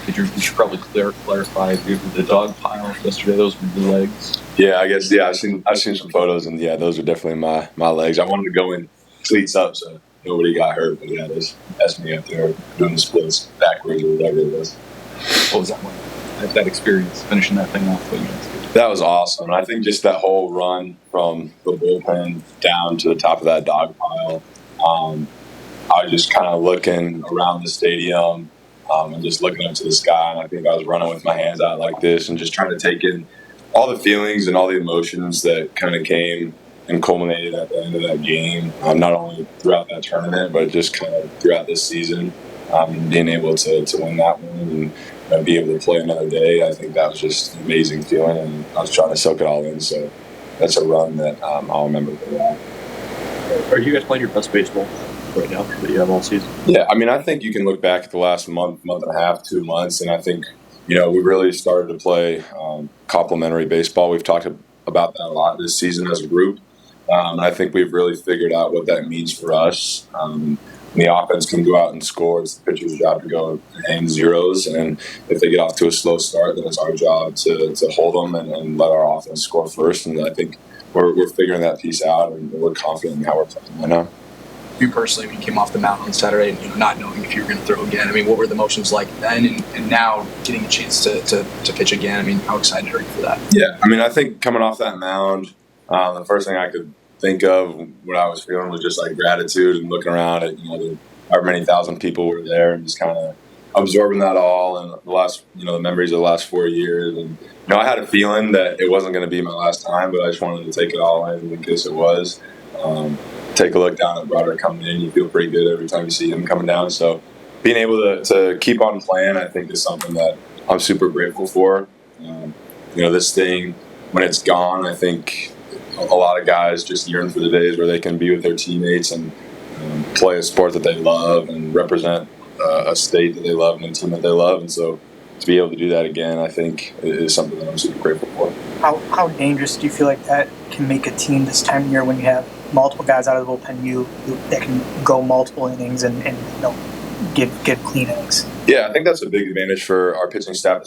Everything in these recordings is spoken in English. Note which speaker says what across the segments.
Speaker 1: We should probably clarify the dog pile yesterday. Those were the legs.
Speaker 2: Yeah, I guess. Yeah, I've seen some photos, and yeah, those are definitely my legs. I wanted to go in cleats up, so nobody got hurt. But yeah, that's me up there doing the splits backwards or whatever it was.
Speaker 1: What was that like? That experience, finishing that thing off. What you guys did?
Speaker 2: That was awesome. And I think just that whole run from the bullpen down to the top of that dog pile. I was just kind of looking around the stadium and just looking up to the sky. And I think I was running with my hands out like this and just trying to take in all the feelings and all the emotions that kind of came and culminated at the end of that game, not only throughout that tournament, but just kind of throughout this season. Being able to win that one and be able to play another day, I think that was just an amazing feeling. And I was trying to soak it all in. So that's a run that I'll remember for that.
Speaker 1: Are you guys playing your best baseball right now that you have all season?
Speaker 2: Yeah, I mean, I think you can look back at the last month and a half, 2 months, and I think, we really started to play complementary baseball. We've talked about that a lot this season as a group. I think we've really figured out what that means for us. The offense can go out and score. It's the pitcher's job to go and hang zeros, and if they get off to a slow start, then it's our job to hold them and let our offense score first. And I think we're figuring that piece out, and we're confident in how we're playing right now.
Speaker 3: You personally, when you came off the mound on Saturday, and not knowing if you were going to throw again, I mean, what were the emotions like then, and now getting a chance to pitch again? I mean, how excited are you for that?
Speaker 2: Yeah, I mean, I think coming off that mound, the first thing I could think of what I was feeling was just like gratitude and looking around at however many thousand people were there and just kind of absorbing that all and the memories of the last 4 years. And I had a feeling that it wasn't going to be my last time, but I just wanted to take it all in because it was. Take a look down at Broderick coming in. You feel pretty good every time you see him coming down. So being able to keep on playing, I think, is something that I'm super grateful for. This thing, when it's gone, I think a lot of guys just yearn for the days where they can be with their teammates and play a sport that they love and represent a state that they love and a team that they love. And so to be able to do that again, I think, is something that I'm super grateful for.
Speaker 4: How dangerous do you feel like that can make a team this time of year when you have multiple guys out of the bullpen that can go multiple innings and give clean innings?
Speaker 2: Yeah, I think that's a big advantage for our pitching staff,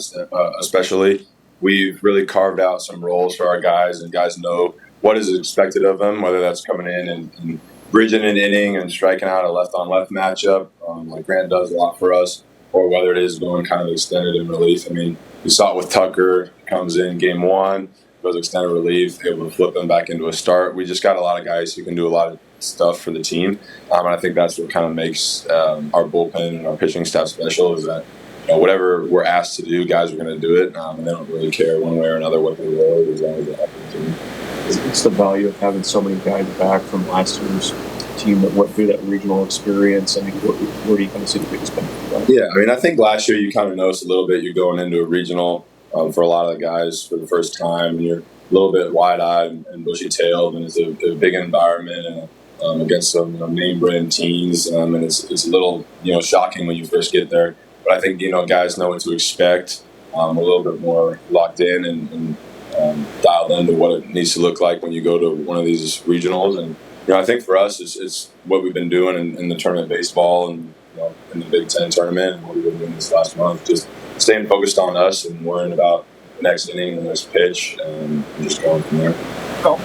Speaker 2: especially. We've really carved out some roles for our guys, and guys know what is expected of them, whether that's coming in and bridging an inning and striking out a left-on-left matchup, like Grant does a lot for us, or whether it is going kind of extended in relief. I mean, we saw it with Tucker, comes in game one, goes extended relief, able to flip them back into a start. We just got a lot of guys who can do a lot of stuff for the team, and I think that's what kind of makes our bullpen and our pitching staff special, is that whatever we're asked to do, guys are going to do it, and they don't really care one way or another what they roll as long as they have the team.
Speaker 1: It's the value of having so many guys back from last year's team that went through that regional experience. I mean, where do you kind of see the biggest benefit of that?
Speaker 2: Yeah, I mean, I think last year you kind of noticed a little bit. You're going into a regional for a lot of the guys for the first time, and you're a little bit wide-eyed and bushy-tailed, and it's a big environment and against some name-brand teams, and it's a little shocking when you first get there. But I think guys know what to expect. A little bit more locked in and dialed into what it needs to look like when you go to one of these regionals. And I think for us, it's what we've been doing in the tournament baseball and in the Big Ten tournament, and what we've been doing this last month. Just staying focused on us and worrying about the next inning and the next pitch, and just going from there.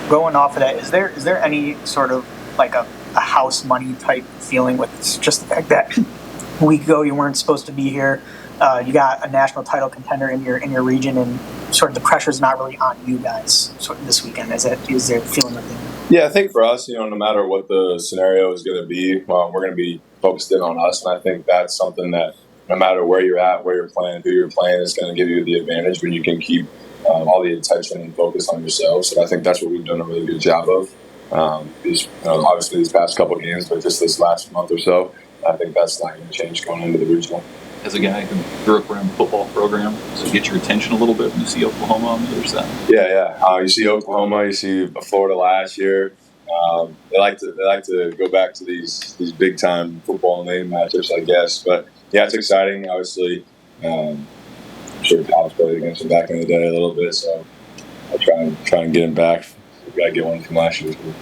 Speaker 4: Going off of that, is there any sort of like a house money type feeling with just the fact that a week ago you weren't supposed to be here? You got a national title contender in your region, and sort of the pressure's not really on you guys sort of this weekend. Is there a feeling like that?
Speaker 2: Yeah, I think for us, no matter what the scenario is going to be, we're going to be focused in on us, and I think that's something that no matter where you're at, where you're playing, who you're playing, is going to give you the advantage when you can keep all the attention and focus on yourself. So I think that's what we've done a really good job of. Obviously these past couple of games, but just this last month or so, I think that's not going to change going into the regional.
Speaker 1: As a guy who grew up around the football program, does it get your attention a little bit when you see Oklahoma on the other side?
Speaker 2: Yeah. You see Oklahoma, you see Florida last year. They like to go back to these big time football name matchups, I guess. But yeah, it's exciting. Obviously, I'm sure Kyle's played against him back in the day a little bit, so I'll try and get him back. We got to get one from last year too.